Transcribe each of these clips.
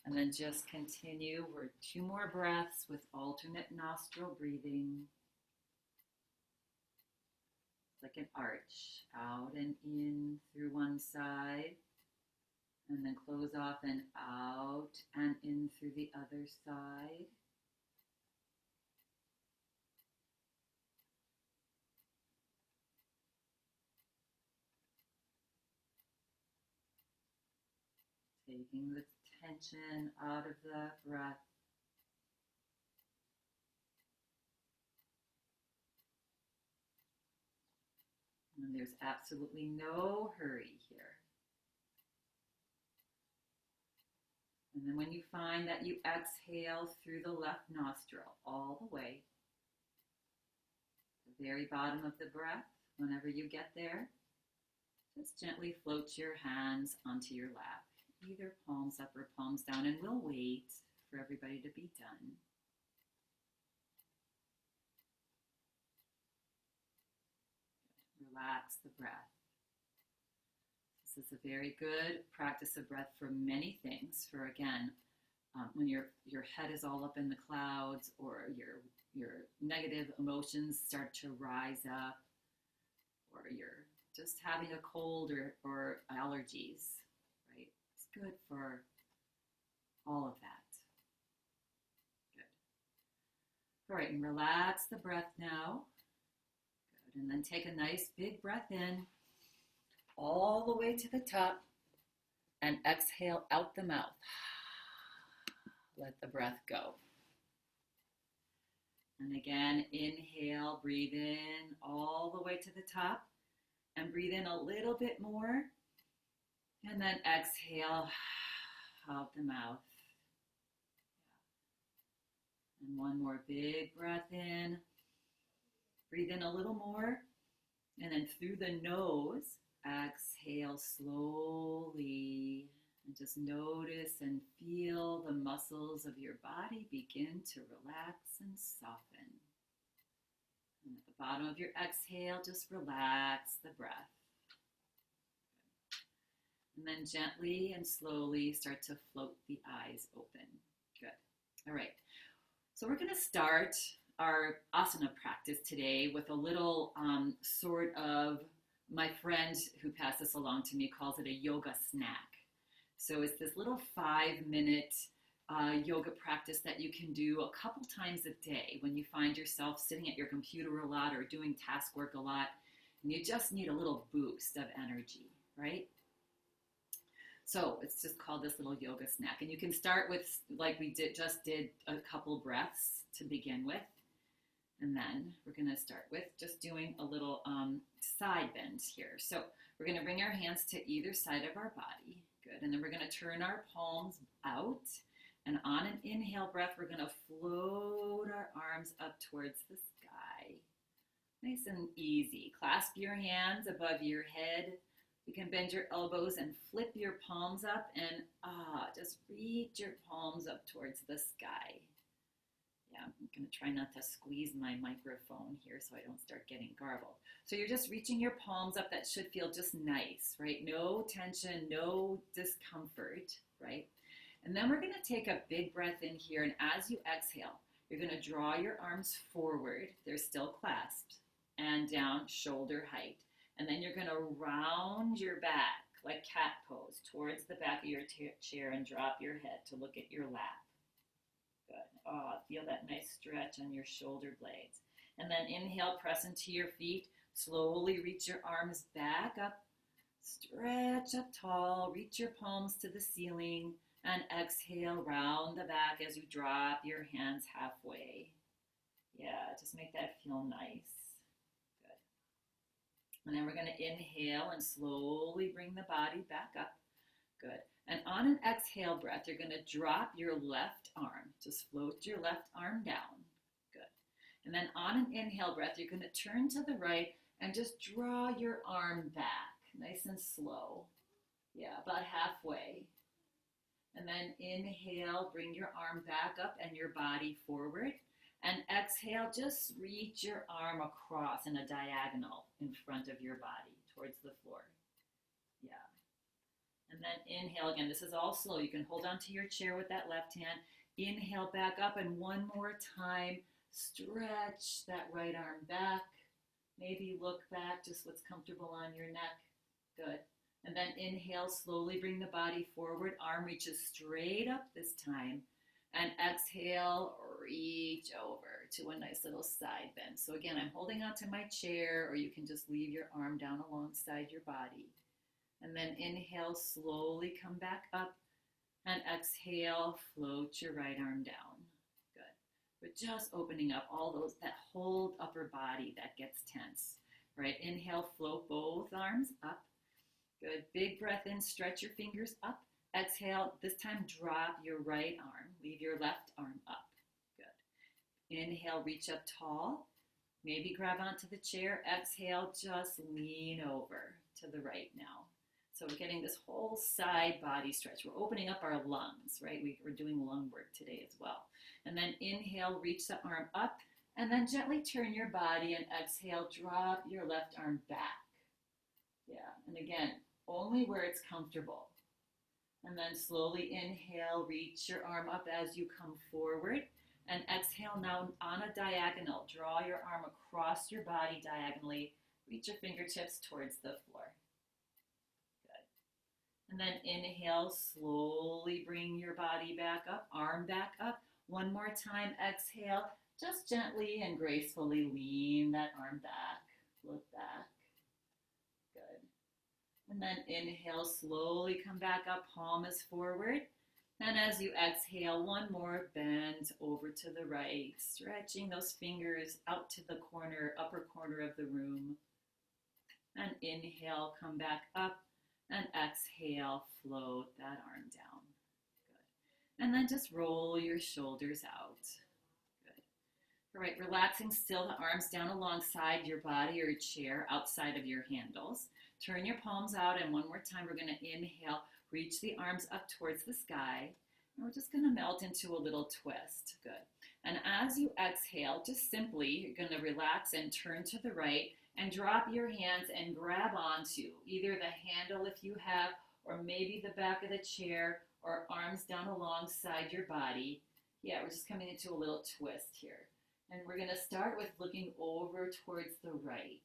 And then just continue. We're 2 more breaths with alternate nostril breathing. It's like an arch, out and in through one side, and then close off and out and in through the other side. Taking the tension out of the breath. And there's absolutely no hurry here. And then when you find that you exhale through the left nostril all the way, the very bottom of the breath, whenever you get there, just gently float your hands onto your lap, either palms up or palms down, and we'll wait for everybody to be done. Relax the breath. This is a very good practice of breath for many things. For again, when your head is all up in the clouds, or your negative emotions start to rise up, or you're just having a cold or allergies, right? It's good for all of that. Good. All right, and relax the breath now. Good, and then take a nice big breath in, all the way to the top, and exhale out the mouth. Let the breath go. And again, inhale, breathe in all the way to the top, and breathe in a little bit more, and then exhale out the mouth. And one more big breath in. Breathe in a little more, and then through the nose, exhale slowly, and just notice and feel the muscles of your body begin to relax and soften. And at the bottom of your exhale, just relax the breath. And then gently and slowly start to float the eyes open. Good. All right. So we're going to start our asana practice today with a little sort of, my friend who passed this along to me calls it a yoga snack. So it's this little 5-minute yoga practice that you can do a couple times a day when you find yourself sitting at your computer a lot or doing task work a lot, and you just need a little boost of energy, right? So it's just called this little yoga snack. And you can start with, like we just did a couple breaths to begin with. And then we're going to start with just doing a little side bend here. So we're going to bring our hands to either side of our body. Good. And then we're going to turn our palms out. And on an inhale breath, we're going to float our arms up towards the sky. Nice and easy. Clasp your hands above your head. You can bend your elbows and flip your palms up, and just reach your palms up towards the sky. Yeah, I'm going to try not to squeeze my microphone here so I don't start getting garbled. So you're just reaching your palms up. That should feel just nice, right? No tension, no discomfort, right? And then we're going to take a big breath in here, and as you exhale, you're going to draw your arms forward. They're still clasped, and down shoulder height. And then you're going to round your back like cat pose towards the back of your chair and drop your head to look at your lap. Good. Oh, feel that nice stretch on your shoulder blades. And then inhale, press into your feet. Slowly reach your arms back up. Stretch up tall. Reach your palms to the ceiling. And exhale, round the back as you drop your hands halfway. Yeah, just make that feel nice. And then we're going to inhale and slowly bring the body back up. Good. And on an exhale breath, you're going to drop your left arm. Just float your left arm down. Good. And then on an inhale breath, you're going to turn to the right and just draw your arm back. Nice and slow. Yeah, about halfway. And then inhale, bring your arm back up and your body forward. And exhale, just reach your arm across in a diagonal in front of your body towards the floor. Yeah. And then inhale again. This is all slow. You can hold on to your chair with that left hand. Inhale back up, and one more time, stretch that right arm back. Maybe look back, just what's comfortable on your neck. Good. And then inhale, slowly bring the body forward. Arm reaches straight up this time. And exhale, reach over to a nice little side bend. So again, I'm holding onto my chair, or you can just leave your arm down alongside your body. And then inhale, slowly come back up. And exhale, float your right arm down. Good. We're just opening up all those, that whole upper body that gets tense. Right, inhale, float both arms up. Good, big breath in, stretch your fingers up. Exhale, this time drop your right arm. Leave your left arm up. Good. Inhale, reach up tall. Maybe grab onto the chair. Exhale, just lean over to the right now. So we're getting this whole side body stretch. We're opening up our lungs, right? We're doing lung work today as well. And then inhale, reach the arm up. And then gently turn your body and exhale, drop your left arm back. Yeah, and again, only where it's comfortable. And then slowly inhale, reach your arm up as you come forward. And exhale now on a diagonal. Draw your arm across your body diagonally. Reach your fingertips towards the floor. Good. And then inhale, slowly bring your body back up, arm back up. One more time, exhale. Just gently and gracefully lean that arm back. Look back. Good. And then inhale, slowly come back up, palm is forward. And as you exhale, one more bend over to the right, stretching those fingers out to the corner, upper corner of the room. And inhale, come back up, and exhale, float that arm down. Good. And then just roll your shoulders out. Good. All right, relaxing still, the arms down alongside your body or chair, outside of your handles. Turn your palms out, and one more time, we're going to inhale, reach the arms up towards the sky, and we're just going to melt into a little twist. Good. And as you exhale, just simply, you're going to relax and turn to the right and drop your hands and grab onto either the handle if you have, or maybe the back of the chair, or arms down alongside your body. Yeah, we're just coming into a little twist here. And we're going to start with looking over towards the right.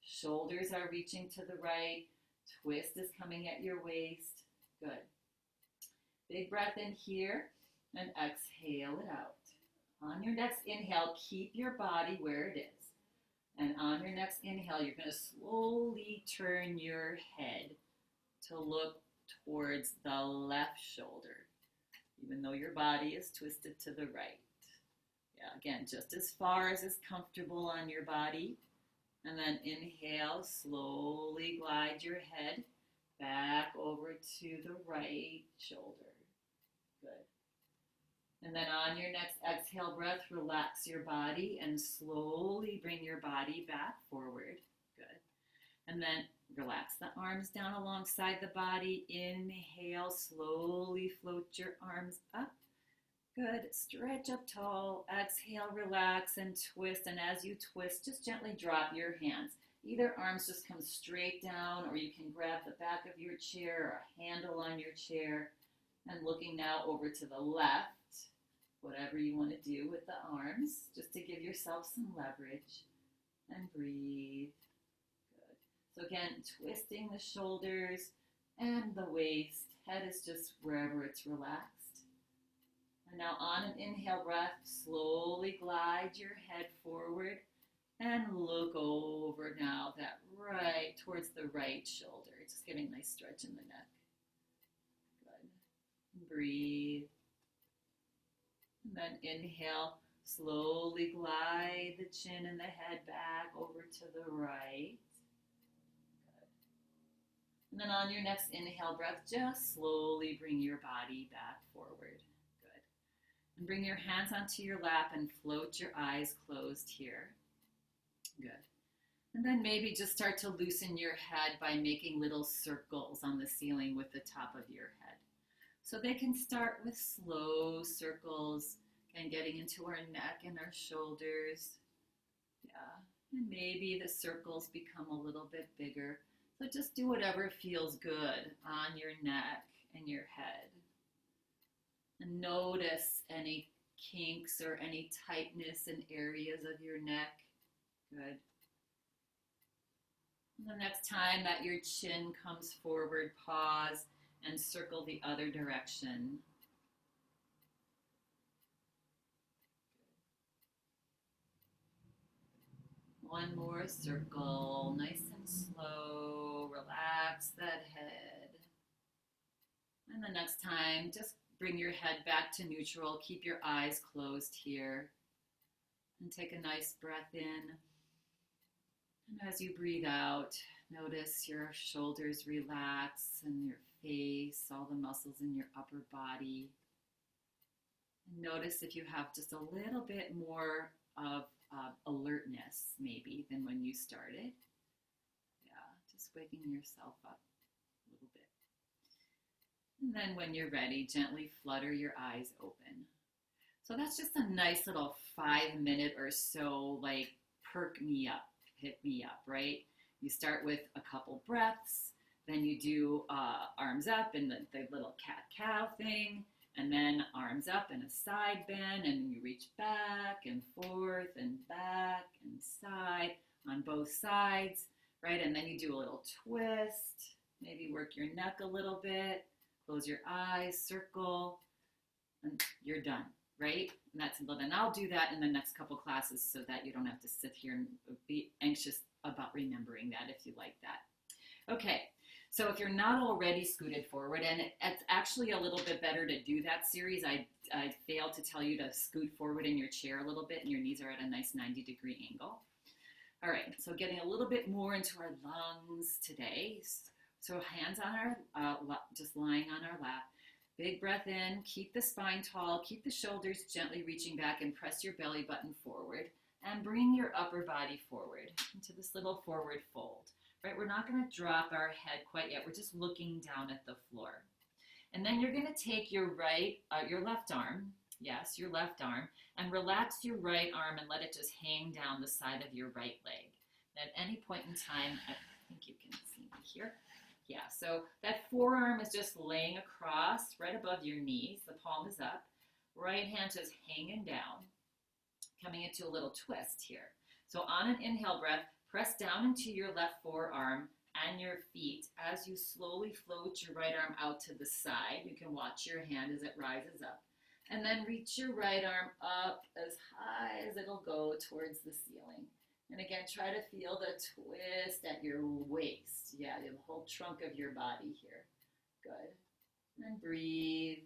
Shoulders are reaching to the right. Twist is coming at your waist. Good. Big breath in here and exhale it out. On your next inhale, keep your body where it is. And on your next inhale, you're going to slowly turn your head to look towards the left shoulder, even though your body is twisted to the right. Yeah, again, just as far as is comfortable on your body. And then inhale, slowly glide your head back over to the right shoulder. Good. And then on your next exhale breath, relax your body and slowly bring your body back forward. Good. And then relax the arms down alongside the body. Inhale, slowly float your arms up. Good. Stretch up tall. Exhale, relax and twist. And as you twist, just gently drop your hands. Either arms just come straight down, or you can grab the back of your chair or a handle on your chair. And looking now over to the left, whatever you want to do with the arms, just to give yourself some leverage. And breathe. Good. So again, twisting the shoulders and the waist. Head is just wherever it's relaxed. And now on an inhale breath, slowly glide your head forward and look over now that right towards the right shoulder. Just giving a nice stretch in the neck. Good. Breathe. And then inhale, slowly glide the chin and the head back over to the right. Good. And then on your next inhale breath, just slowly bring your body back forward. And bring your hands onto your lap and float your eyes closed here. Good. And then maybe just start to loosen your head by making little circles on the ceiling with the top of your head. So they can start with slow circles and getting into our neck and our shoulders. Yeah. And maybe the circles become a little bit bigger So just do whatever feels good on your neck and your head. And notice any kinks or any tightness in areas of your neck. Good. And the next time that your chin comes forward, pause and circle the other direction. One more circle, nice and slow. Relax that head. And the next time, just bring your head back to neutral. Keep your eyes closed here. And take a nice breath in. And as you breathe out, notice your shoulders relax and your face, all the muscles in your upper body. And notice if you have just a little bit more of alertness maybe than when you started. Yeah, just waking yourself up a little bit. And then when you're ready, gently flutter your eyes open. So that's just a nice little 5-minute or so, like perk me up, hit me up, right? You start with a couple breaths, then you do arms up and the little cat-cow thing, and then arms up and a side bend, and then you reach back and forth and back and side on both sides, right? And then you do a little twist, maybe work your neck a little bit, close your eyes, circle, and you're done, right? And that's a little, and I'll do that in the next couple classes so that you don't have to sit here and be anxious about remembering that if you like that. Okay. So if you're not already scooted forward, and it's actually a little bit better to do that series, I failed to tell you to scoot forward in your chair a little bit, and your knees are at a nice 90-degree angle. All right, so getting a little bit more into our lungs today. So hands on our, just lying on our lap. Big breath in, keep the spine tall, keep the shoulders gently reaching back, and press your belly button forward. And bring your upper body forward into this little forward fold. Right, we're not going to drop our head quite yet. We're just looking down at the floor. And then you're going to take your left arm, yes, your left arm, and relax your right arm and let it just hang down the side of your right leg. And at any point in time, I think you can see me here. Yeah, so that forearm is just laying across right above your knees. The palm is up. Right hand just hanging down, coming into a little twist here. So on an inhale breath, press down into your left forearm and your feet as you slowly float your right arm out to the side. You can watch your hand as it rises up. And then reach your right arm up as high as it'll go towards the ceiling. And again, try to feel the twist at your waist. Yeah, the whole trunk of your body here. Good. And breathe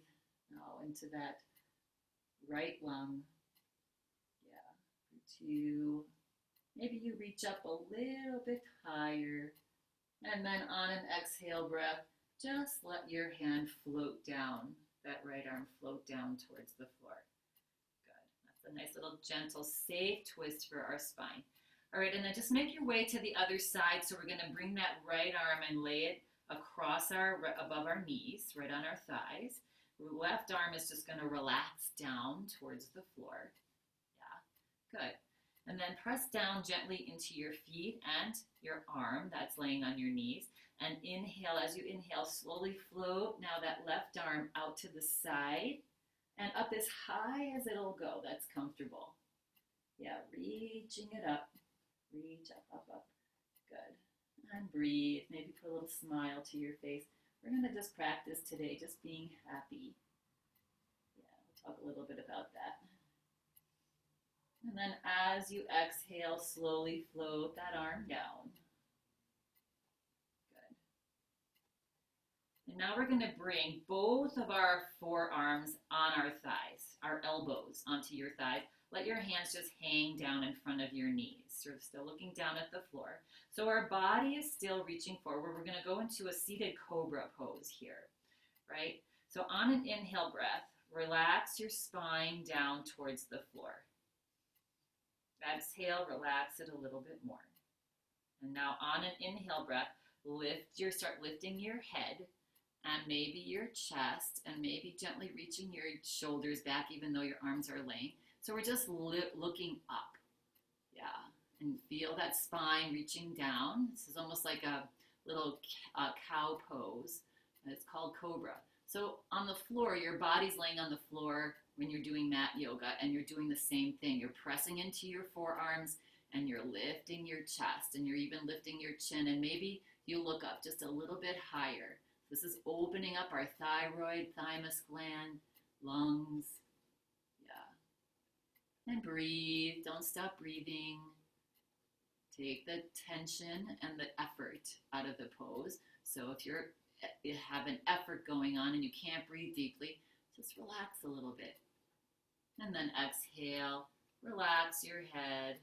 now into that right lung. Yeah, 2. Maybe you reach up a little bit higher. And then on an exhale breath, just let your hand float down, that right arm float down towards the floor. Good. That's a nice little gentle, safe twist for our spine. All right, and then just make your way to the other side. So we're going to bring that right arm and lay it across above our knees, right on our thighs. The left arm is just going to relax down towards the floor. Yeah, good. And then press down gently into your feet and your arm that's laying on your knees. And inhale, as you inhale, slowly float now that left arm out to the side and up as high as it'll go. That's comfortable. Yeah, reaching it up. Reach up, up, up. Good. And breathe. Maybe put a little smile to your face. We're going to just practice today, just being happy. Yeah, we'll talk a little bit about that. And then as you exhale, slowly float that arm down. Good. And now we're going to bring both of our forearms on our thighs, our elbows onto your thighs. Let your hands just hang down in front of your knees. Sort of still looking down at the floor. So our body is still reaching forward. We're going to go into a seated cobra pose here, right? So on an inhale breath, relax your spine down towards the floor. Exhale, relax it a little bit more. And now on an inhale breath, start lifting your head and maybe your chest and maybe gently reaching your shoulders back even though your arms are laying. So we're just looking up. Yeah. And feel that spine reaching down. This is almost like a little cow pose. And it's called cobra. So on the floor, your body's laying on the floor when you're doing mat yoga, and you're doing the same thing. You're pressing into your forearms, and you're lifting your chest, and you're even lifting your chin, and maybe you look up just a little bit higher. This is opening up our thyroid, thymus gland, lungs. Yeah. And breathe. Don't stop breathing. Take the tension and the effort out of the pose. So if you have an effort going on and you can't breathe deeply, just relax a little bit. And then exhale, relax your head.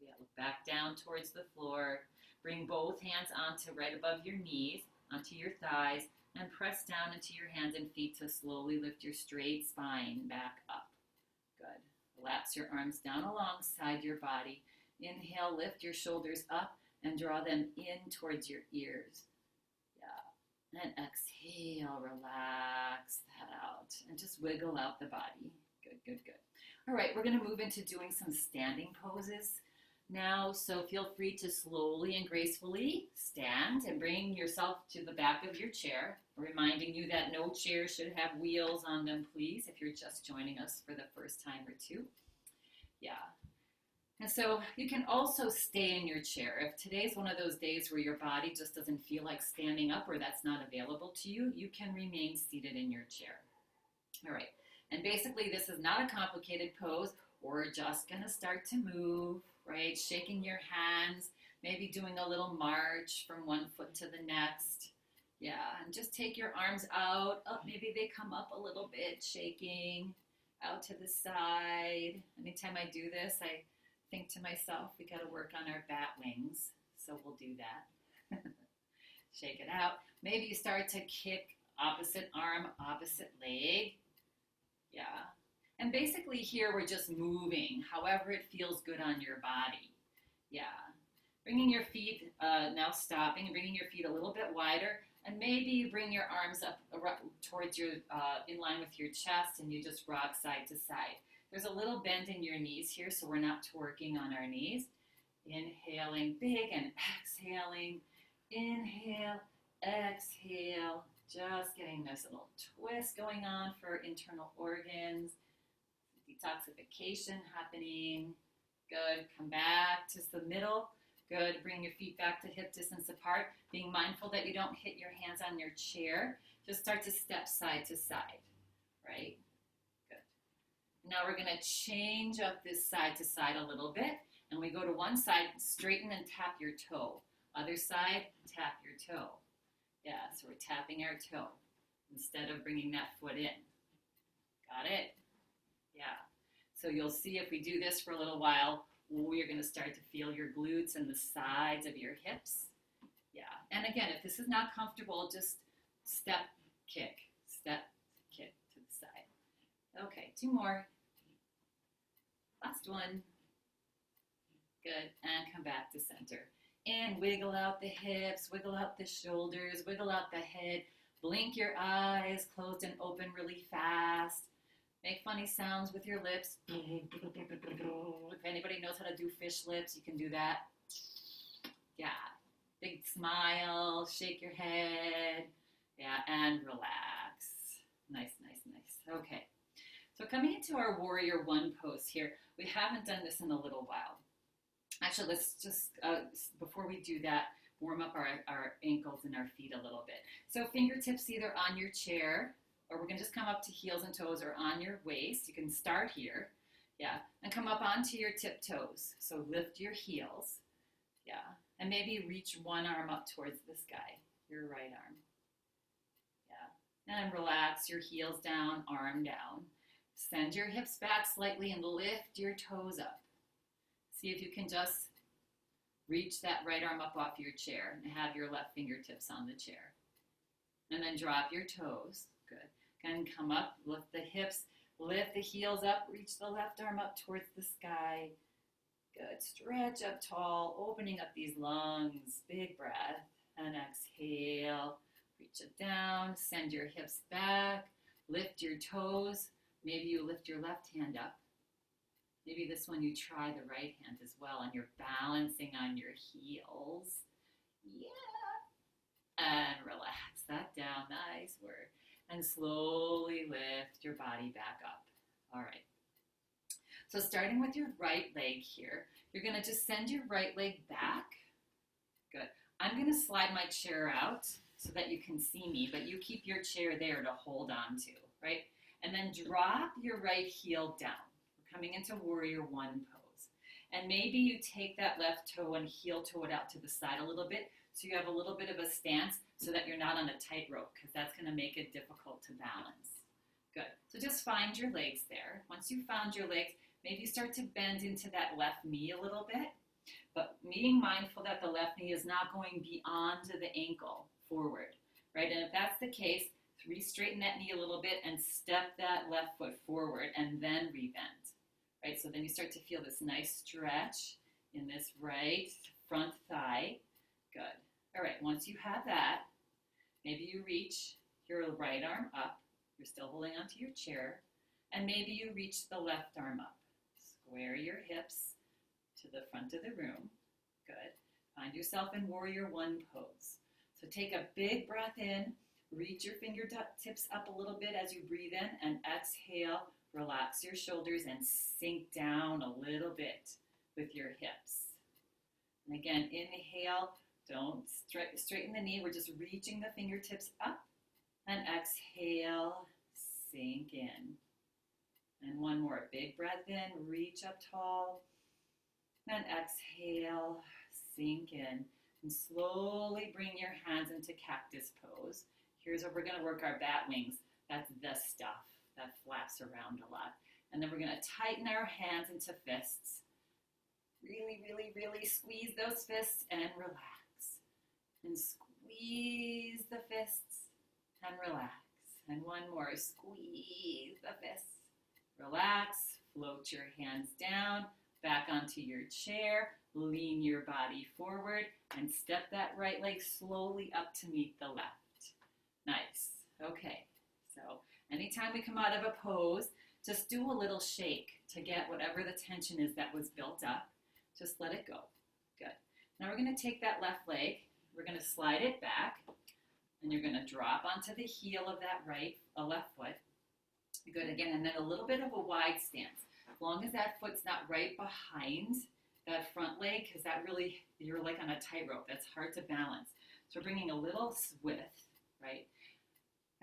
Yeah, look back down towards the floor. Bring both hands onto right above your knees, onto your thighs, and press down into your hands and feet to slowly lift your straight spine back up. Good. Relax your arms down alongside your body. Inhale, lift your shoulders up and draw them in towards your ears. Yeah. And exhale, relax that out. And just wiggle out the body. Good, good, good. All right, we're going to move into doing some standing poses now. So feel free to slowly and gracefully stand and bring yourself to the back of your chair, reminding you that no chair should have wheels on them, please, if you're just joining us for the first time or two. Yeah. And so you can also stay in your chair. If today's one of those days where your body just doesn't feel like standing up or that's not available to you, you can remain seated in your chair. All right. And basically, this is not a complicated pose. We're just going to start to move, right? Shaking your hands, maybe doing a little march from one foot to the next. Yeah, and just take your arms out. Oh, maybe they come up a little bit, shaking out to the side. Anytime I do this, I think to myself, we got to work on our bat wings. So we'll do that. Shake it out. Maybe you start to kick opposite arm, opposite leg. Yeah. And basically here we're just moving, however it feels good on your body. Yeah. Bringing your feet, now stopping and bringing your feet a little bit wider. And maybe you bring your arms up towards your, in line with your chest, and you just rock side to side. There's a little bend in your knees here, so we're not twerking on our knees. Inhaling big and exhaling. Inhale, exhale. Just getting this little twist going on for internal organs. Detoxification happening. Good. Come back to the middle. Good. Bring your feet back to hip distance apart. Being mindful that you don't hit your hands on your chair. Just start to step side to side. Right? Good. Now we're going to change up this side to side a little bit. And we go to one side, straighten and tap your toe. Other side, tap your toe. Yeah, so we're tapping our toe instead of bringing that foot in. Got it? Yeah. So you'll see if we do this for a little while, we're going to start to feel your glutes and the sides of your hips. Yeah. And again, if this is not comfortable, just step, kick to the side. Okay, 2 more. Last one. Good. And come back to center. And wiggle out the hips, wiggle out the shoulders, wiggle out the head. Blink your eyes, closed and open really fast. Make funny sounds with your lips. If anybody knows how to do fish lips, you can do that. Yeah. Big smile, shake your head. Yeah, and relax. Nice, nice, nice. Okay. So coming into our Warrior One pose here, we haven't done this in a little while. Actually, let's just, before we do that, warm up our ankles and our feet a little bit. So fingertips either on your chair, or we're going to just come up to heels and toes, or on your waist. You can start here, yeah, and come up onto your tiptoes. So lift your heels, yeah, and maybe reach one arm up towards the sky, your right arm, yeah, and relax your heels down, arm down. Send your hips back slightly and lift your toes up. See if you can just reach that right arm up off your chair and have your left fingertips on the chair. And then drop your toes. Good. Again, come up, lift the hips, lift the heels up, reach the left arm up towards the sky. Good. Stretch up tall, opening up these lungs. Big breath. And exhale. Reach it down. Send your hips back. Lift your toes. Maybe you lift your left hand up. Maybe this one you try the right hand as well, and you're balancing on your heels. Yeah. and relax that down. Nice work. And slowly lift your body back up. All right. So starting with your right leg here, you're going to just send your right leg back. Good. I'm going to slide my chair out so that you can see me, but you keep your chair there to hold on to, right? And then drop your right heel down. We're coming into warrior one pose. And maybe you take that left toe and heel toe it out to the side a little bit so you have a little bit of a stance so that you're not on a tightrope, because that's going to make it difficult to balance. Good. So just find your legs there. Once you've found your legs, maybe start to bend into that left knee a little bit, but being mindful that the left knee is not going beyond the ankle forward, right? And if that's the case, re-straighten that knee a little bit and step that left foot forward and then rebend, right? So then you start to feel this nice stretch in this right front thigh. Good. All right, once you have that, maybe you reach your right arm up. You're still holding onto your chair. And maybe you reach the left arm up. Square your hips to the front of the room. Good. Find yourself in warrior one pose. So take a big breath in. Reach your fingertips up a little bit as you breathe in, and exhale. Relax your shoulders and sink down a little bit with your hips. And again, inhale. Don't straighten the knee. We're just reaching the fingertips up. And exhale, sink in. And one more. Big breath in. Reach up tall. And exhale, sink in. And slowly bring your hands into cactus pose. Here's where we're going to work our bat wings. That's the stuff that flaps around a lot. And then we're going to tighten our hands into fists. Really, really, really squeeze those fists and relax. And squeeze the fists and relax. And one more. Squeeze the fists. Relax. Float your hands down. Back onto your chair. Lean your body forward. And step that right leg slowly up to meet the left. Nice. Okay. So anytime we come out of a pose, just do a little shake to get whatever the tension is that was built up. Just let it go. Good. Now we're going to take that left leg. We're going to slide it back. And you're going to drop onto the heel of that left foot. Good. Again, and then a little bit of a wide stance. As long as that foot's not right behind that front leg, because that really, you're like on a tightrope. That's hard to balance. So we're bringing a little width, right?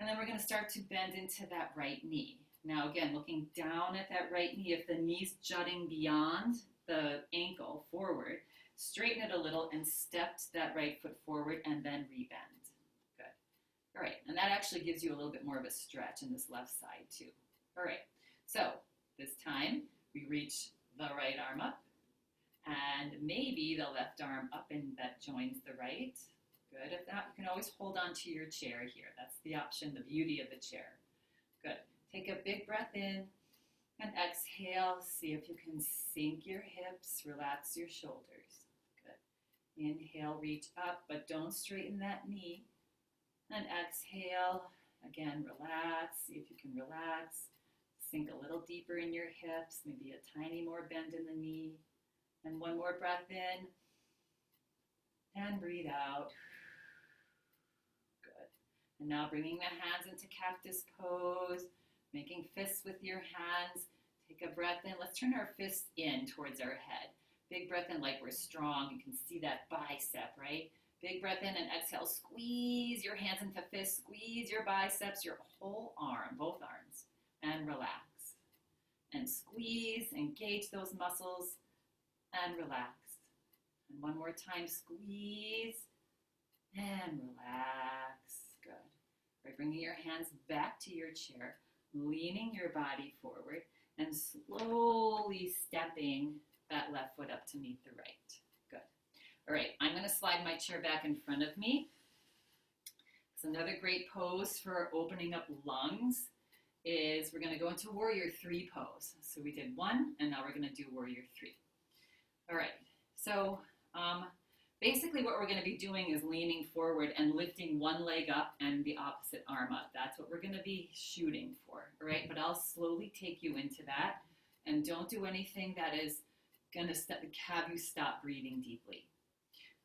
And then we're going to start to bend into that right knee. Now again, looking down at that right knee, if the knee's jutting beyond the ankle forward, straighten it a little and step that right foot forward and then rebend. Good. All right, and that actually gives you a little bit more of a stretch in this left side too. All right, so this time we reach the right arm up and maybe the left arm up and that joins the right. Good. If not, you can always hold on to your chair here. That's the option, the beauty of the chair. Good. Take a big breath in and exhale. See if you can sink your hips, relax your shoulders. Good. Inhale, reach up, but don't straighten that knee. And exhale. Again, relax. See if you can relax. Sink a little deeper in your hips, maybe a tiny more bend in the knee. And one more breath in. And breathe out. Good. And now bringing the hands into cactus pose, making fists with your hands. Take a breath in. Let's turn our fists in towards our head. Big breath in like we're strong. You can see that bicep, right? Big breath in and exhale. Squeeze your hands into fists. Squeeze your biceps, your whole arm, both arms. And relax. And squeeze, engage those muscles, and relax. And one more time, squeeze and relax. Good. Right, bringing your hands back to your chair, leaning your body forward, and slowly stepping that left foot up to meet the right. Good. All right, I'm going to slide my chair back in front of me. It's another great pose for opening up lungs. Is we're going to go into warrior three pose. So we did one, and now we're going to do warrior three. All right, so basically what we're going to be doing is leaning forward and lifting one leg up and the opposite arm up. That's what we're going to be shooting for, all right? But I'll slowly take you into that, and don't do anything that is going to have you stop breathing deeply.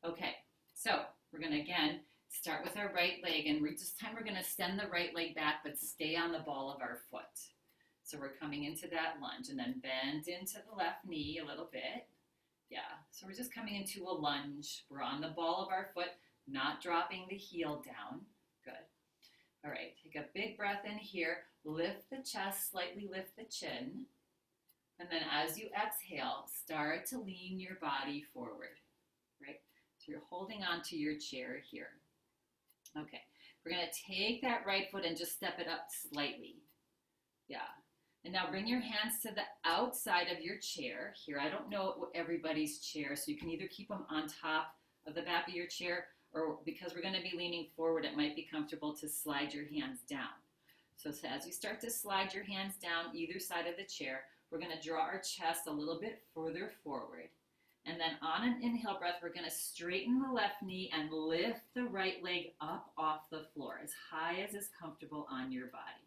Okay, so we're going to, again, start with our right leg, and this time we're going to send the right leg back, but stay on the ball of our foot. So we're coming into that lunge, and then bend into the left knee a little bit. Yeah, so we're just coming into a lunge. We're on the ball of our foot, not dropping the heel down. Good. All right, take a big breath in here. Lift the chest, slightly lift the chin. And then as you exhale, start to lean your body forward, right? So you're holding on to your chair here. Okay, we're going to take that right foot and just step it up slightly. Yeah. And now bring your hands to the outside of your chair. Here, I don't know everybody's chair, so you can either keep them on top of the back of your chair, or because we're going to be leaning forward, it might be comfortable to slide your hands down. So as you start to slide your hands down either side of the chair, we're going to draw our chest a little bit further forward. And then on an inhale breath, we're going to straighten the left knee and lift the right leg up off the floor as high as is comfortable on your body.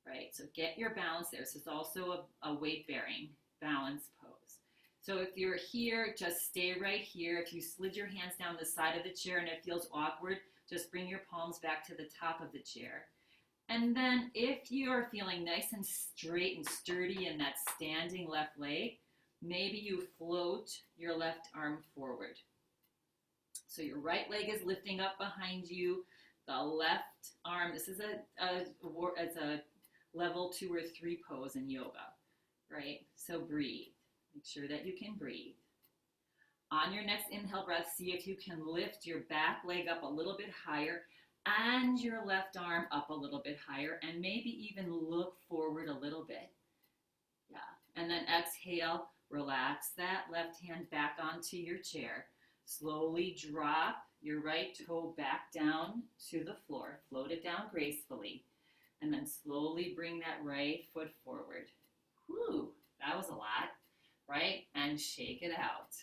Right, so get your balance there. This is also a weight-bearing balance pose. So if you're here, just stay right here. If you slid your hands down the side of the chair and it feels awkward, just bring your palms back to the top of the chair. And then if you're feeling nice and straight and sturdy in that standing left leg, maybe you float your left arm forward. So your right leg is lifting up behind you. The left arm, this is a level 2 or 3 pose in yoga, right? So breathe. Make sure that you can breathe. On your next inhale breath, see if you can lift your back leg up a little bit higher and your left arm up a little bit higher, and maybe even look forward a little bit. Yeah. And then exhale, relax that left hand back onto your chair. Slowly drop your right toe back down to the floor. Float it down gracefully. And then slowly bring that right foot forward. Whew, that was a lot, right? And shake it out.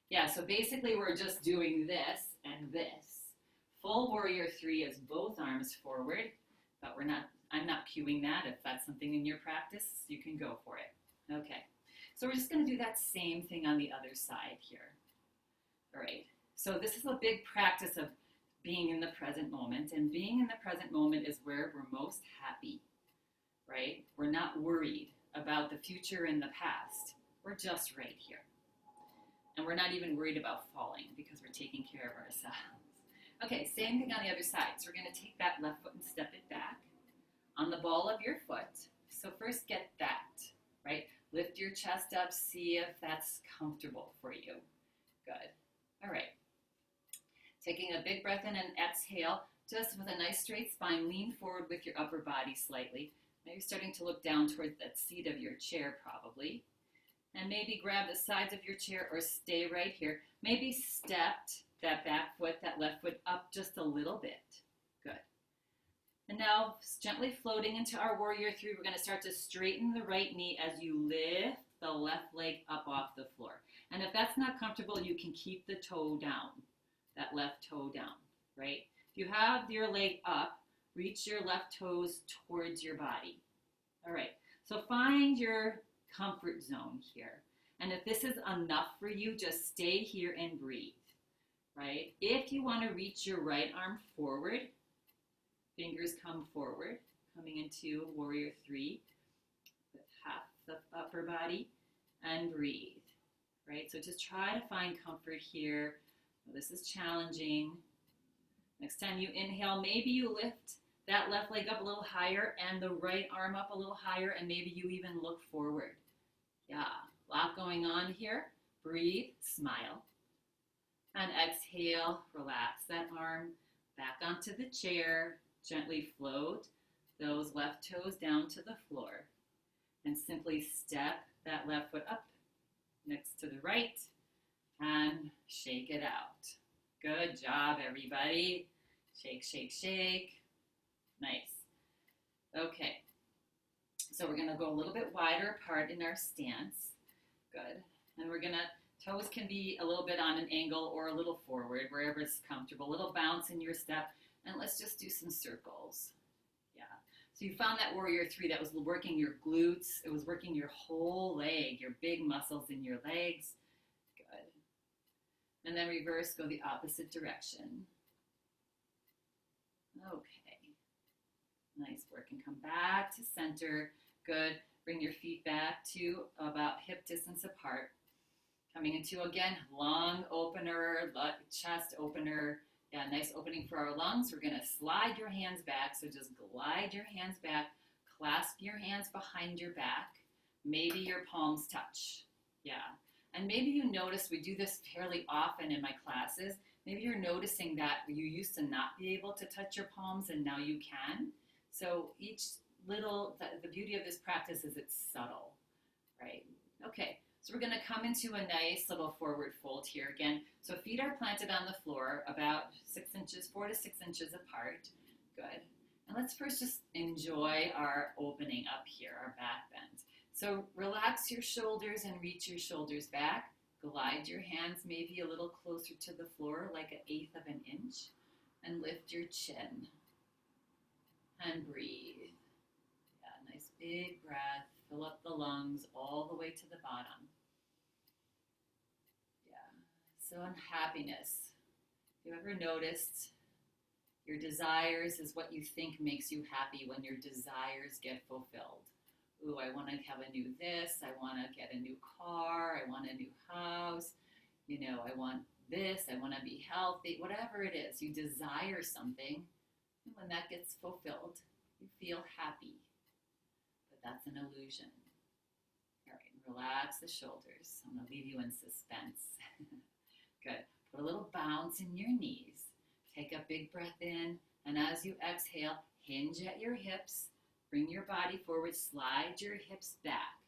Yeah, so basically we're just doing this and this. Full warrior 3 is both arms forward, but I'm not cueing that. If that's something in your practice, you can go for it. Okay, so we're just going to do that same thing on the other side here. All right, so this is a big practice of being in the present moment, and being in the present moment is where we're most happy, right? We're not worried about the future and the past. We're just right here. And we're not even worried about falling because we're taking care of ourselves. Okay, same thing on the other side. So we're going to take that left foot and step it back on the ball of your foot. So first get that, right? Lift your chest up, see if that's comfortable for you. Good. All right. Taking a big breath in and exhale, just with a nice straight spine, lean forward with your upper body slightly. Now you're starting to look down towards that seat of your chair probably. And maybe grab the sides of your chair or stay right here. Maybe stepped that back foot, that left foot up just a little bit. Good. And now gently floating into our warrior 3, we're going to start to straighten the right knee as you lift the left leg up off the floor. And if that's not comfortable, you can keep the toe down. That left toe down, right? If you have your leg up, reach your left toes towards your body. All right, so find your comfort zone here. And if this is enough for you, just stay here and breathe, right? If you want to reach your right arm forward, fingers come forward, coming into warrior 3 with half the upper body, and breathe, right? So just try to find comfort here. This is challenging. Next time you inhale, maybe you lift that left leg up a little higher and the right arm up a little higher, and maybe you even look forward. Yeah, a lot going on here. Breathe, smile. And exhale, relax that arm back onto the chair. Gently float those left toes down to the floor. And simply step that left foot up next to the right. And shake it out. Good job, everybody. Shake, shake, shake. Nice. Okay. So we're going to go a little bit wider apart in our stance. Good. And we're going to, toes can be a little bit on an angle or a little forward, wherever it's comfortable. A little bounce in your step. And let's just do some circles. Yeah. So you found that warrior 3 that was working your glutes. It was working your whole leg, your big muscles in your legs. Good. And then reverse, go the opposite direction. Okay, nice work. And come back to center. Good. Bring your feet back to about hip distance apart. Coming into, again, lung opener, chest opener. Yeah, nice opening for our lungs. We're going to slide your hands back. So just glide your hands back. Clasp your hands behind your back. Maybe your palms touch. Yeah. And maybe you notice we do this fairly often in my classes. Maybe you're noticing that you used to not be able to touch your palms and now you can. So each the beauty of this practice is it's subtle, right? Okay, so we're gonna come into a nice little forward fold here again. So feet are planted on the floor about 6 inches, 4 to 6 inches apart. Good. And let's first just enjoy our opening up here, our back bend. So relax your shoulders and reach your shoulders back. Glide your hands maybe a little closer to the floor, like 1/8 of an inch. And lift your chin. And breathe. Yeah, nice big breath. Fill up the lungs all the way to the bottom. Yeah. So in happiness, have you ever noticed your desires is what you think makes you happy when your desires get fulfilled? Ooh, I want to have a new this, I want to get a new car, I want a new house, I want this, I want to be healthy, whatever it is. You desire something, and when that gets fulfilled, you feel happy. But that's an illusion. All right, relax the shoulders. I'm going to leave you in suspense. Good. Put a little bounce in your knees. Take a big breath in, and as you exhale, hinge at your hips. Bring your body forward, slide your hips back.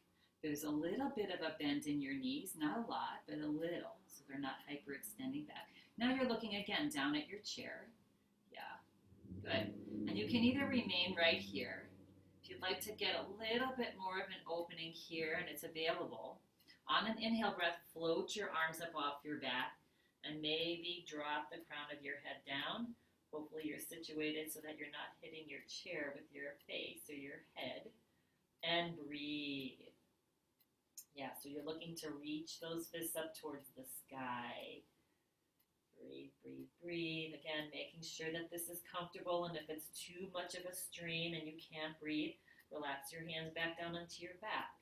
There's a little bit of a bend in your knees, not a lot, but a little, so they're not hyperextending back. Now you're looking again down at your chair. Yeah, good. And you can either remain right here. If you'd like to get a little bit more of an opening here, and it's available, on an inhale breath, float your arms up off your back, and maybe drop the crown of your head down. Hopefully you're situated so that you're not hitting your chair with your face or your head. And breathe. Yeah, so you're looking to reach those fists up towards the sky. Breathe, breathe, breathe. Again, making sure that this is comfortable, and if it's too much of a strain and you can't breathe, relax your hands back down onto your back.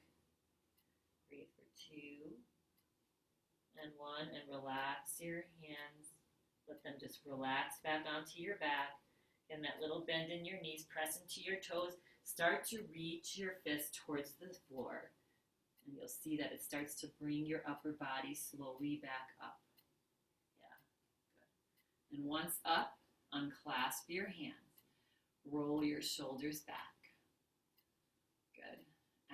Breathe for 2 and 1, and relax your hands. Let them just relax back onto your back. And that little bend in your knees, press into your toes. Start to reach your fist towards the floor. And you'll see that it starts to bring your upper body slowly back up. Yeah, good. And once up, unclasp your hands. Roll your shoulders back. Good.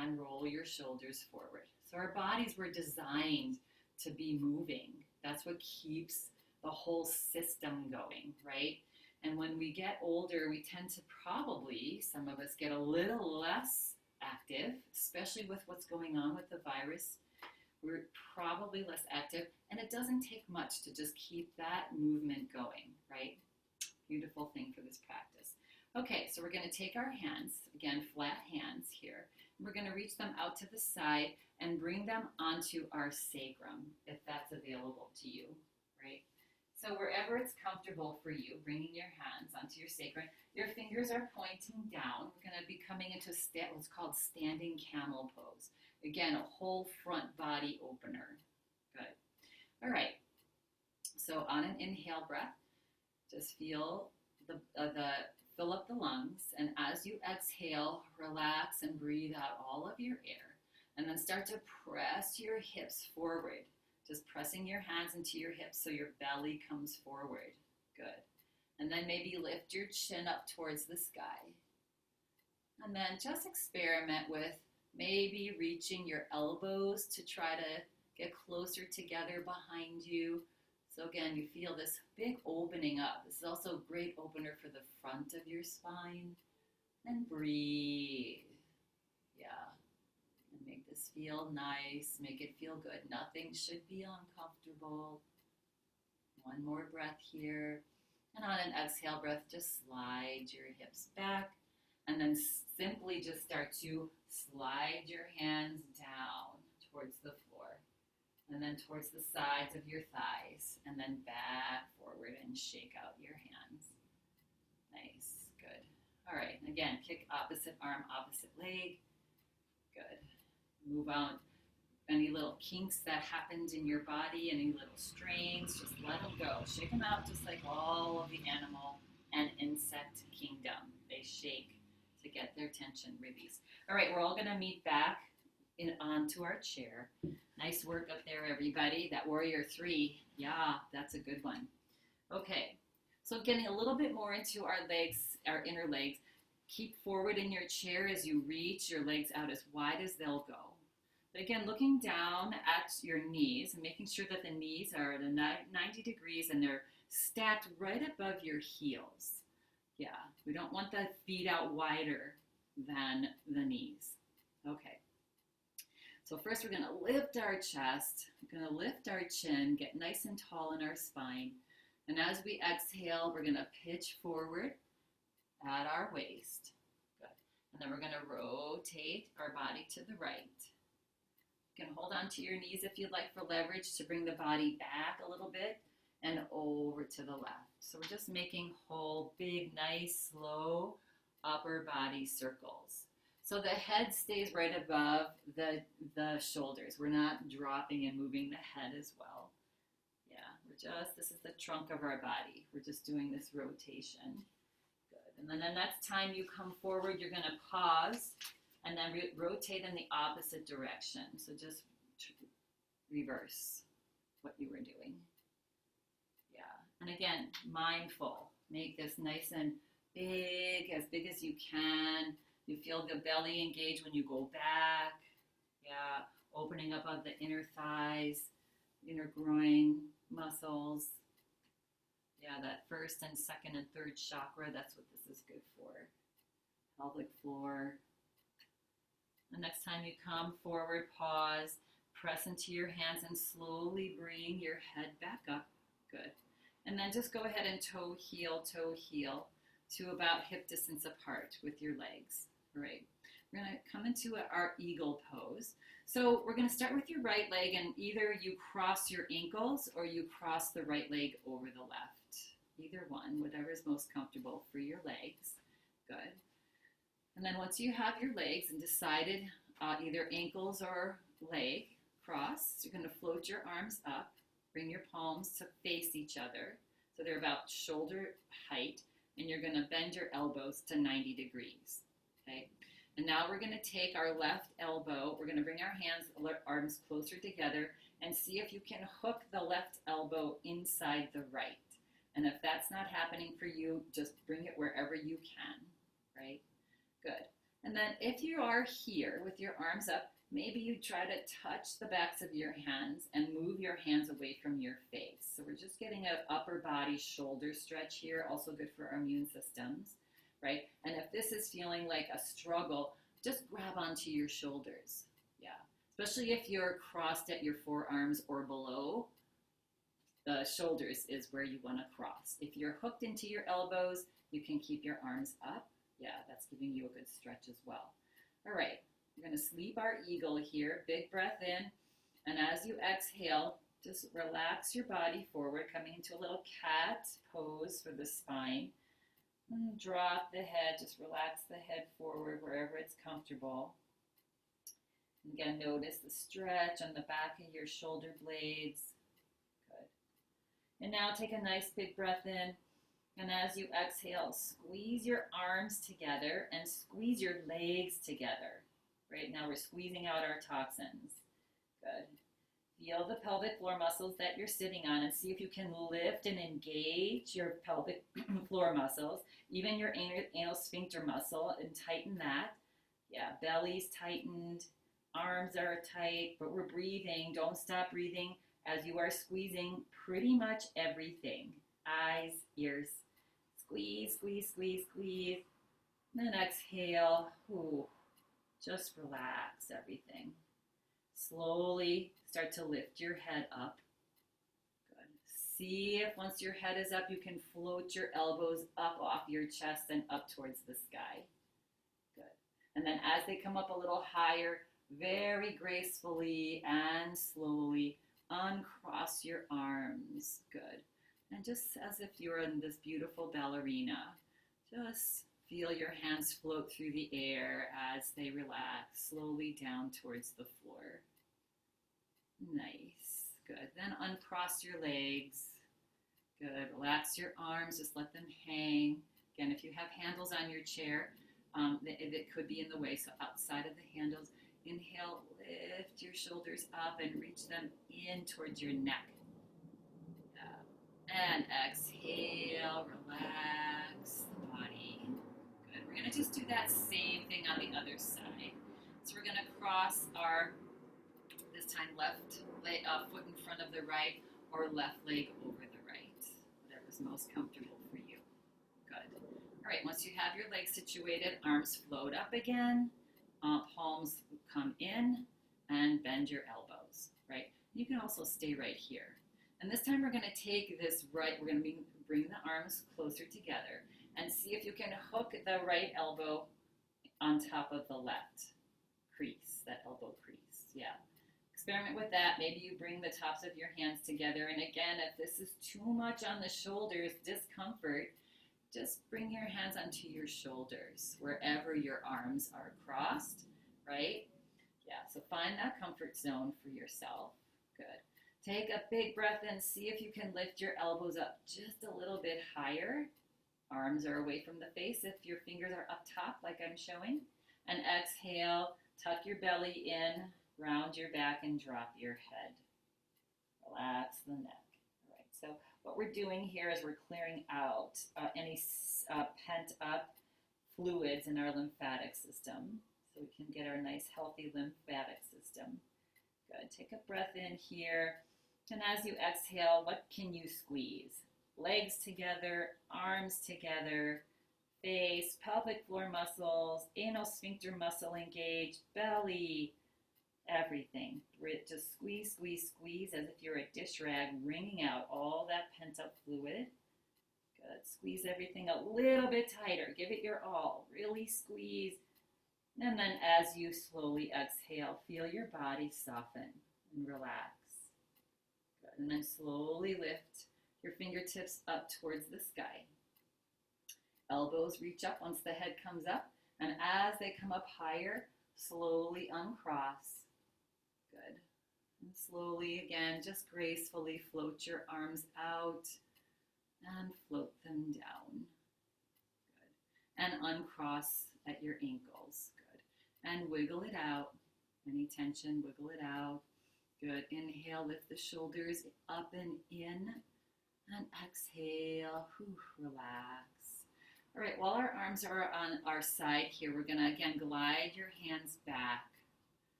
And roll your shoulders forward. So our bodies were designed to be moving. That's what keeps the whole system going, right? And when we get older, we tend to probably, some of us, get a little less active, especially with what's going on with the virus. We're probably less active, and it doesn't take much to just keep that movement going, right? Beautiful thing for this practice. Okay, so we're going to take our hands, again, flat hands here, and we're going to reach them out to the side and bring them onto our sacrum, if that's available to you, right? So wherever it's comfortable for you, bringing your hands onto your sacrum, your fingers are pointing down. We're going to be coming into what's called standing camel pose. Again, a whole front body opener. Good. All right. So on an inhale breath, just feel fill up the lungs, and as you exhale, relax and breathe out all of your air, and then start to press your hips forward. Just pressing your hands into your hips so your belly comes forward. Good. And then maybe lift your chin up towards the sky. And then just experiment with maybe reaching your elbows to try to get closer together behind you. So again, you feel this big opening up. This is also a great opener for the front of your spine. And breathe. Yeah. Make this feel nice. Make it feel good. Nothing should be uncomfortable. One more breath here. And on an exhale breath, just slide your hips back. And then simply just start to slide your hands down towards the floor. And then towards the sides of your thighs. And then back forward and shake out your hands. Nice. Good. All right. Again, kick opposite arm, opposite leg. Good. Move on. Any little kinks that happened in your body, any little strains, just let them go. Shake them out just like all of the animal and insect kingdom. They shake to get their tension released. All right, we're all going to meet back onto our chair. Nice work up there, everybody. That warrior three. Yeah, that's a good one. Okay, so getting a little bit more into our legs, our inner legs. Keep forward in your chair as you reach your legs out as wide as they'll go. But again, looking down at your knees and making sure that the knees are at a 90 degrees and they're stacked right above your heels. Yeah, we don't want the feet out wider than the knees. Okay. So first we're going to lift our chest. We're going to lift our chin, get nice and tall in our spine. And as we exhale, we're going to pitch forward at our waist. Good. And then we're going to rotate our body to the right. You can hold on to your knees if you'd like for leverage to bring the body back a little bit and over to the left. So we're just making whole, big, nice, slow upper body circles. So the head stays right above the shoulders. We're not dropping and moving the head as well. Yeah, this is the trunk of our body. We're just doing this rotation. Good. And then the next time you come forward, you're going to pause and then rotate in the opposite direction. So just reverse what you were doing. Yeah. And again, mindful. Make this nice and big as you can. You feel the belly engage when you go back. Yeah. Opening up of the inner thighs, inner groin muscles. Yeah, that first and second and third chakra, that's what this is good for. Pelvic floor. The next time you come forward, pause, press into your hands and slowly bring your head back up. Good. And then just go ahead and toe heel to about hip distance apart with your legs. All right. We're going to come into our eagle pose. So we're going to start with your right leg, and either you cross your ankles or you cross the right leg over the left. Either one, whatever is most comfortable for your legs. Good. And then once you have your legs and decided either ankles or leg cross, you're going to float your arms up, bring your palms to face each other. So they're about shoulder height, and you're going to bend your elbows to 90 degrees. Okay. And now we're going to take our left elbow, we're going to bring our arms closer together and see if you can hook the left elbow inside the right. And if that's not happening for you, just bring it wherever you can, right? Good. And then if you are here with your arms up, maybe you try to touch the backs of your hands and move your hands away from your face. So we're just getting an upper body shoulder stretch here, also good for our immune systems. Right? And if this is feeling like a struggle, just grab onto your shoulders. Yeah. Especially if you're crossed at your forearms or below, the shoulders is where you want to cross. If you're hooked into your elbows, you can keep your arms up. Yeah, that's giving you a good stretch as well. All right. We're going to sleep our eagle here. Big breath in. And as you exhale, just relax your body forward, coming into a little cat pose for the spine. And drop the head, just relax the head forward wherever it's comfortable. And again, notice the stretch on the back of your shoulder blades. Good. And now take a nice big breath in. And as you exhale, squeeze your arms together and squeeze your legs together. Right now we're squeezing out our toxins. Good. Feel the pelvic floor muscles that you're sitting on and see if you can lift and engage your pelvic floor muscles, even your anal sphincter muscle, and tighten that. Yeah, belly's tightened, arms are tight, but we're breathing. Don't stop breathing as you are squeezing pretty much everything. Eyes, ears. Squeeze, squeeze, squeeze, squeeze. And then exhale. Ooh, just relax everything. Slowly start to lift your head up. Good. See if once your head is up, you can float your elbows up off your chest and up towards the sky. Good. And then as they come up a little higher, very gracefully and slowly uncross your arms. Good. And just as if you're in this beautiful ballerina, Just feel your hands float through the air as they relax slowly down towards the floor. Nice. Good. Then uncross your legs. Good. Relax your arms. Just let them hang. Again, if you have handles on your chair, that could be in the way. So outside of the handles, inhale, lift your shoulders up and reach them in towards your neck. And exhale, relax the body. Good. We're going to just do that same thing on the other side. So we're going to cross our, this time left leg, foot in front of the right, or left leg over the right. Whatever's most comfortable for you. Good. All right, once you have your legs situated, arms float up again. Palms come in and bend your elbows, right? You can also stay right here. And this time we're going to take this right, we're going to bring the arms closer together and see if you can hook the right elbow on top of the left crease, that elbow crease. Yeah. Experiment with that. Maybe you bring the tops of your hands together. And again, if this is too much on the shoulders, discomfort, just bring your hands onto your shoulders wherever your arms are crossed, right? Yeah, so find that comfort zone for yourself. Good. Take a big breath in. See if you can lift your elbows up just a little bit higher. Arms are away from the face if your fingers are up top like I'm showing. And exhale, tuck your belly in, round your back and drop your head. Relax the neck. All right, so what we're doing here is we're clearing out any pent up fluids in our lymphatic system so we can get our nice healthy lymphatic system. Good. Take a breath in here. And as you exhale, what can you squeeze? Legs together, arms together, face, pelvic floor muscles, anal sphincter muscle engaged, belly, everything. Just squeeze, squeeze, squeeze as if you're a dish rag, wringing out all that pent up fluid. Good. Squeeze everything a little bit tighter. Give it your all. Really squeeze. And then as you slowly exhale, feel your body soften and relax. Good. And then slowly lift your fingertips up towards the sky. Elbows reach up once the head comes up. And as they come up higher, slowly uncross. Good. And slowly again, just gracefully float your arms out and float them down. Good. And uncross at your ankles. Good. And wiggle it out. Any tension, wiggle it out. Good. Inhale, lift the shoulders up and in. And exhale, relax. All right, while our arms are on our side here, we're going to, again, glide your hands back.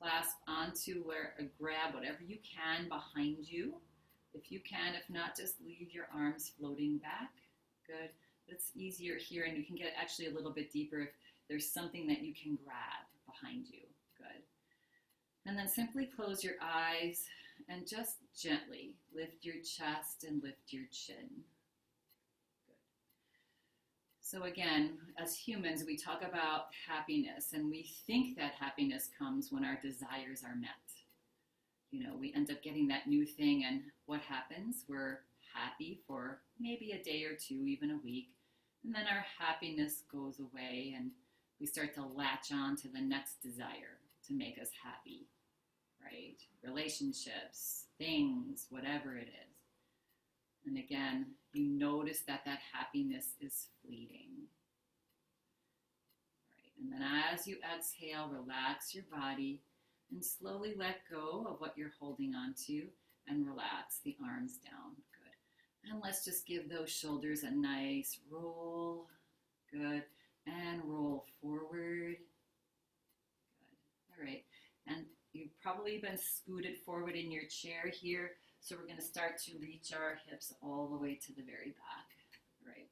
Clasp onto grab whatever you can behind you. If you can, if not, just leave your arms floating back. Good. It's easier here, and you can get actually a little bit deeper if there's something that you can grab behind you. Good. And then simply close your eyes and just gently lift your chest and lift your chin. So again, as humans, we talk about happiness, and we think that happiness comes when our desires are met. You know, we end up getting that new thing, and what happens? We're happy for maybe a day or two, even a week, and then our happiness goes away, and we start to latch on to the next desire to make us happy, right? Relationships, things, whatever it is. And again, you notice that that happiness is fleeting. Right. And then as you exhale, relax your body and slowly let go of what you're holding on to and relax the arms down. Good. And let's just give those shoulders a nice roll. Good. And roll forward. Good. All right. And you've probably been scooted forward in your chair here. So we're going to start to reach our hips all the way to the very back, right?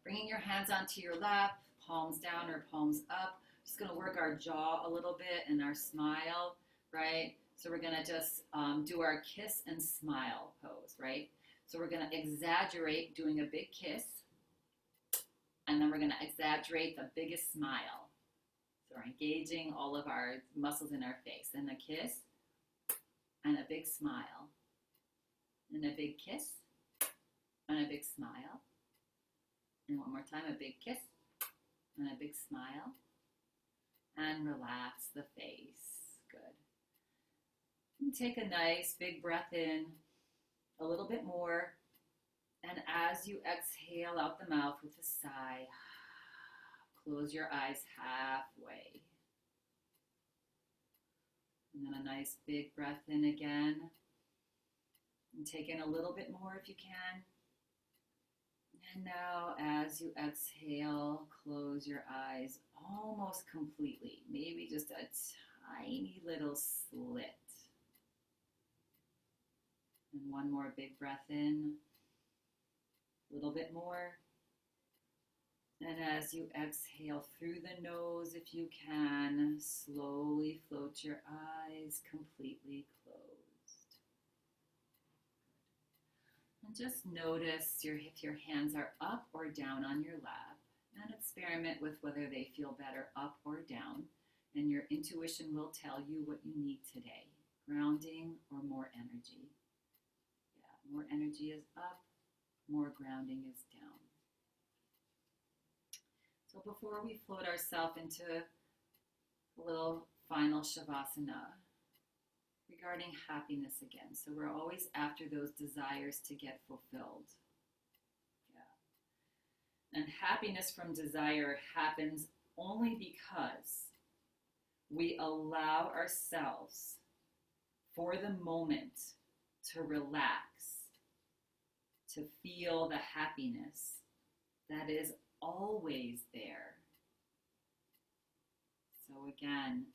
Bringing your hands onto your lap, palms down or palms up. Just going to work our jaw a little bit and our smile, right? So we're going to just do our kiss and smile pose, right? So we're going to exaggerate doing a big kiss, and then we're going to exaggerate the biggest smile. So we're engaging all of our muscles in our face. And a kiss. And a big smile, and a big kiss, and a big smile, And one more time, a big kiss and a big smile. And relax the face. Good. And take a nice big breath in, a little bit more. And as you exhale out the mouth with a sigh, close your eyes halfway. And then a nice big breath in again. And take in a little bit more if you can. And now as you exhale, close your eyes almost completely. Maybe just a tiny little slit. And one more big breath in. A little bit more. And as you exhale through the nose, if you can, slowly float your eyes completely closed. And just notice if your hands are up or down on your lap, and experiment with whether they feel better up or down. And your intuition will tell you what you need today, grounding or more energy. Yeah, more energy is up, more grounding is down. So before we float ourselves into a little final Shavasana, regarding happiness again. So we're always after those desires to get fulfilled. Yeah. And happiness from desire happens only because we allow ourselves for the moment to relax, to feel the happiness that is always there. So again,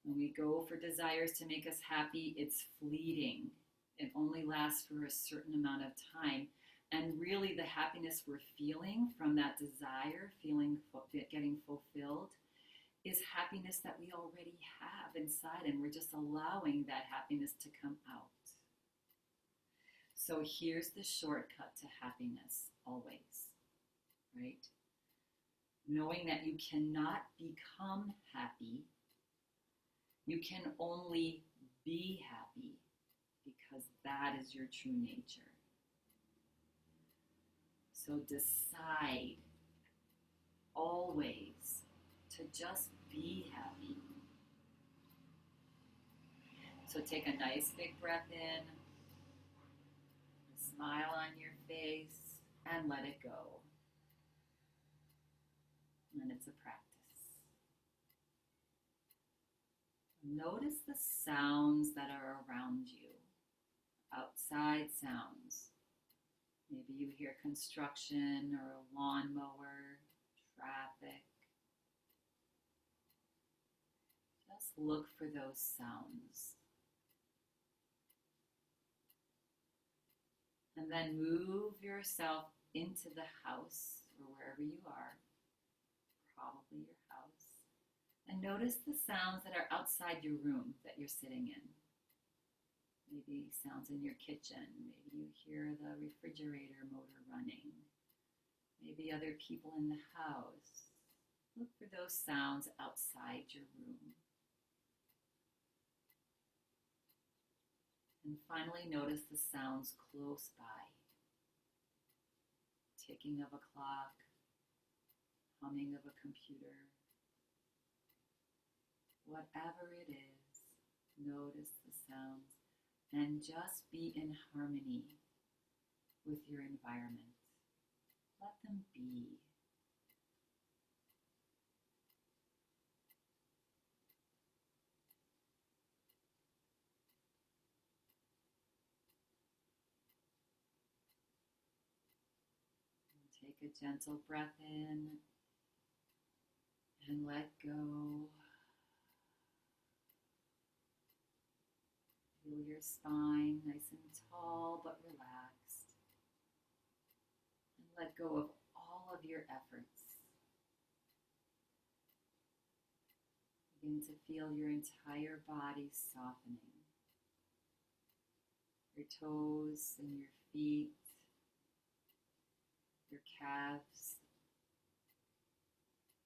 when we go for desires to make us happy, it's fleeting. It only lasts for a certain amount of time. And really the happiness we're feeling from that desire, getting fulfilled, is happiness that we already have inside, and we're just allowing that happiness to come out. So here's the shortcut to happiness always, right? Knowing that you cannot become happy, you can only be happy, because that is your true nature. So decide always to just be happy. So take a nice big breath in, a smile on your face, and let it go. And it's a practice. Notice the sounds that are around you, outside sounds. Maybe you hear construction or a lawnmower, traffic. Just look for those sounds. And then move yourself into the house or wherever you are, probably your house. And notice the sounds that are outside your room that you're sitting in. Maybe sounds in your kitchen. Maybe you hear the refrigerator motor running. Maybe other people in the house. Look for those sounds outside your room. And finally, notice the sounds close by. Ticking of a clock, humming of a computer. Whatever it is, notice the sounds and just be in harmony with your environment. Let them be. Take a gentle breath in and let go. Feel your spine nice and tall but relaxed. And let go of all of your efforts. Begin to feel your entire body softening. Your toes and your feet, your calves,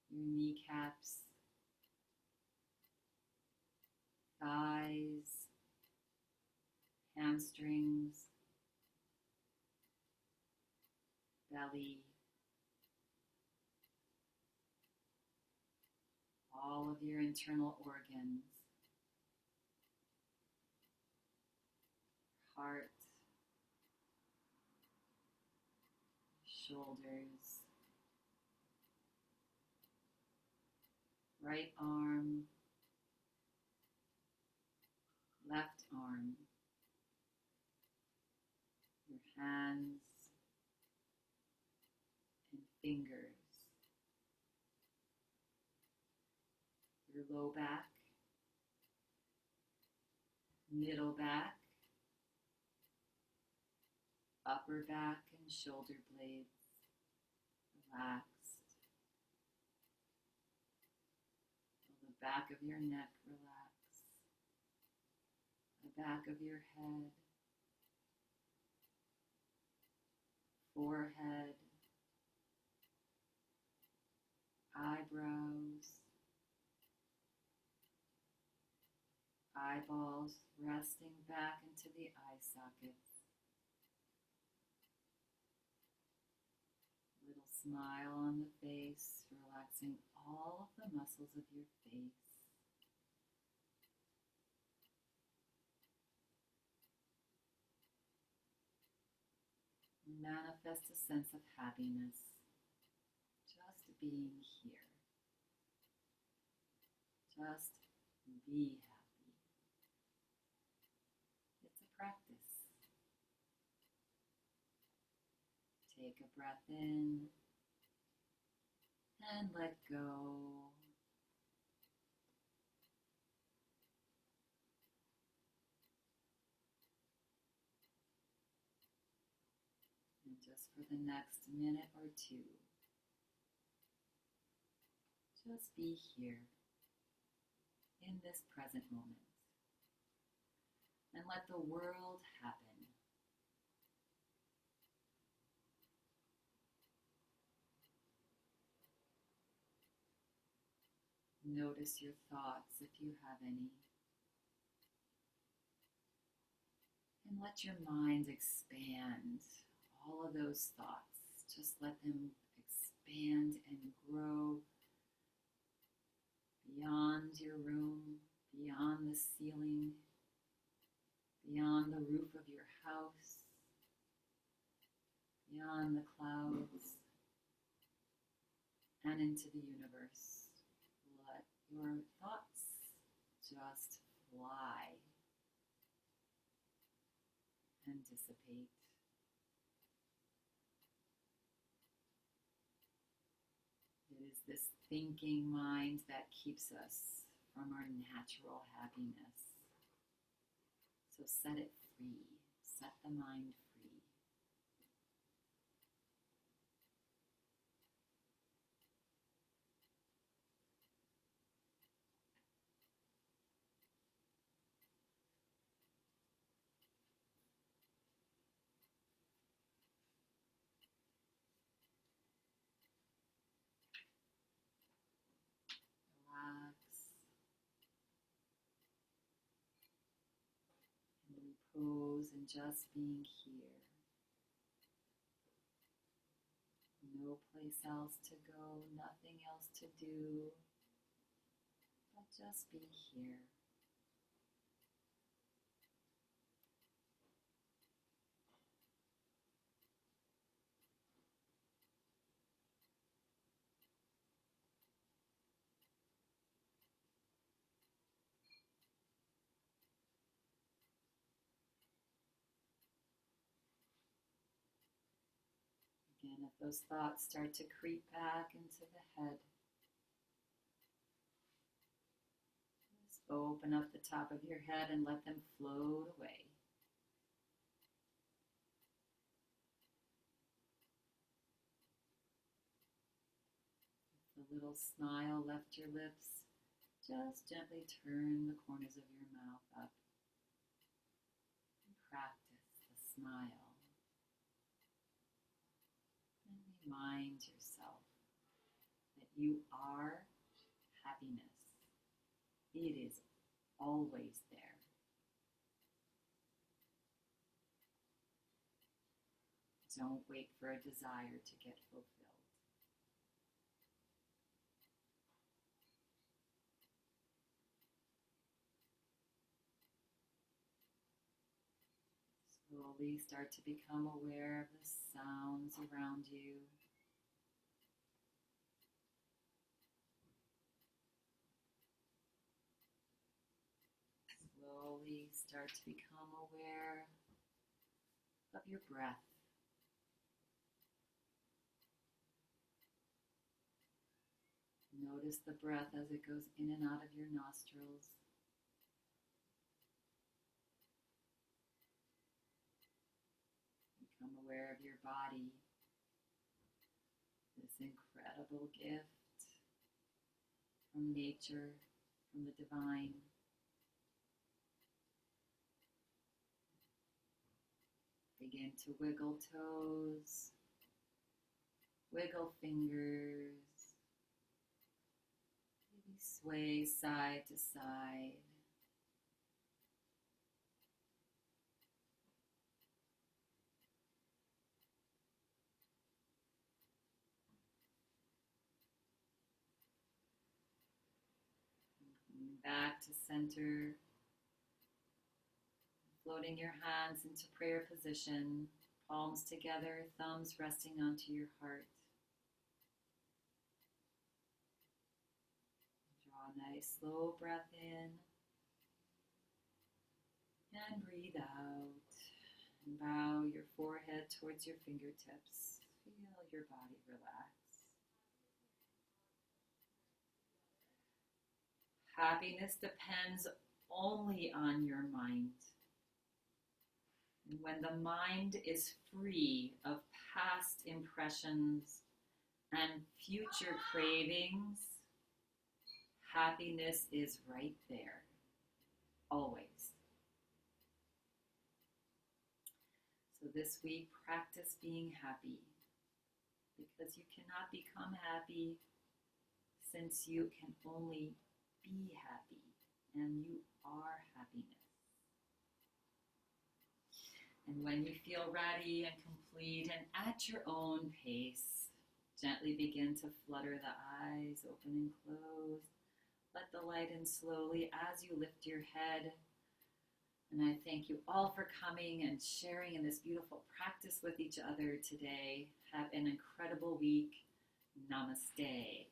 your kneecaps, thighs, hamstrings, belly, of your internal organs, heart, shoulders, right arm, left arm, your hands and fingers, your low back, middle back, upper back and shoulder blades relaxed. Feel the back of your neck relax, the back of your head, forehead, eyebrows, eyeballs resting back into the eye sockets. Little smile on the face, relaxing all of the muscles of your face. Manifest a sense of happiness, just being here. Just be happy. It's a practice. Take a breath in and let go. And just for the next minute or two, just be here in this present moment and let the world happen. Notice your thoughts if you have any. And let your mind expand all of those thoughts. Just let them expand and grow beyond your room, beyond the ceiling, beyond the roof of your house, beyond the clouds, and into the universe. Let your thoughts just fly and dissipate. It is this thinking mind that keeps us from our natural happiness. So set it free. Set the mind free. Relax and repose and just being here. No place else to go, nothing else to do, but just be here. Again, if those thoughts start to creep back into the head, just open up the top of your head and let them float away. If a little smile left your lips, just gently turn the corners of your mouth up and practice the smile. And remind yourself that you are happiness. It is always there. Don't wait for a desire to get fulfilled. Slowly start to become aware of the sounds around you. Slowly start to become aware of your breath. Notice the breath as it goes in and out of your nostrils. Become aware of your body, this incredible gift from nature, from the divine. Begin to wiggle toes, wiggle fingers, maybe sway side to side. Coming back to center, floating your hands into prayer position, palms together, thumbs resting onto your heart. Draw a nice slow breath in and breathe out. And bow your forehead towards your fingertips. Feel your body relax. Happiness depends only on your mind. And when the mind is free of past impressions and future cravings, happiness is right there, always. So this week, practice being happy, because you cannot become happy since you can only be happy, and you are happiness. And when you feel ready and complete and at your own pace, gently begin to flutter the eyes open and closed. Let the light in slowly as you lift your head. And I thank you all for coming and sharing in this beautiful practice with each other today. Have an incredible week. Namaste.